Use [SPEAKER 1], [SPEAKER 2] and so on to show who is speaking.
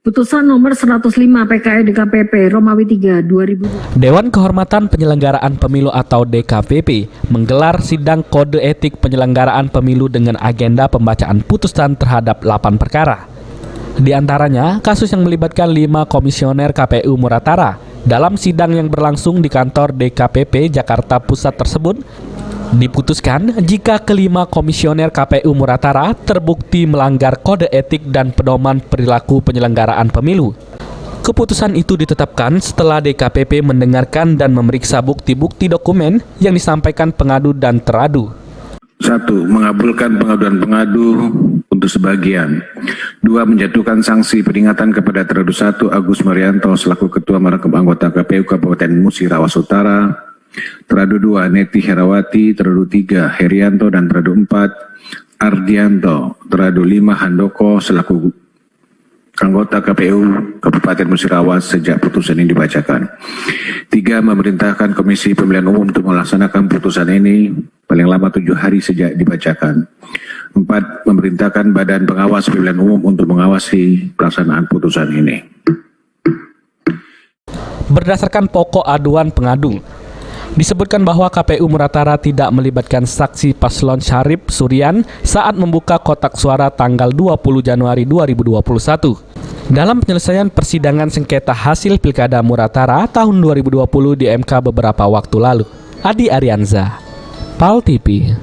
[SPEAKER 1] Putusan nomor 105 PKI DKPP Romawi 3 2020.
[SPEAKER 2] Dewan Kehormatan Penyelenggaraan Pemilu atau DKPP menggelar sidang kode etik penyelenggaraan pemilu dengan agenda pembacaan putusan terhadap 8 perkara. Di antaranya, kasus yang melibatkan 5 komisioner KPU Muratara. Dalam sidang yang berlangsung di kantor DKPP Jakarta Pusat tersebut, diputuskan jika kelima komisioner KPU Muratara terbukti melanggar kode etik dan pedoman perilaku penyelenggaraan pemilu. Keputusan itu ditetapkan setelah DKPP mendengarkan dan memeriksa bukti-bukti dokumen yang disampaikan pengadu dan teradu.
[SPEAKER 3] 1. Mengabulkan pengaduan pengadu untuk sebagian. 2. Menjatuhkan sanksi peringatan kepada teradu 1 Agus Marianto selaku Ketua Merangkap Anggota KPU Kabupaten Musirawas Utara. Teradu 2 Neti Herawati, teradu 3 Herianto, dan teradu 4 Ardianto, teradu 5 Handoko selaku anggota KPU Kabupaten Musirawas sejak putusan ini dibacakan. 3. Memerintahkan Komisi Pemilihan Umum untuk melaksanakan putusan ini paling lama 7 hari sejak dibacakan. 4. Memerintahkan Badan Pengawas Pemilihan Umum untuk mengawasi pelaksanaan putusan ini.
[SPEAKER 2] Berdasarkan pokok aduan pengadu, disebutkan bahwa KPU Muratara tidak melibatkan saksi paslon Syarif Suryan saat membuka kotak suara tanggal 20 Januari 2021. Dalam penyelesaian persidangan sengketa hasil Pilkada Muratara tahun 2020 di MK beberapa waktu lalu. Adi Arianza, PAL TV.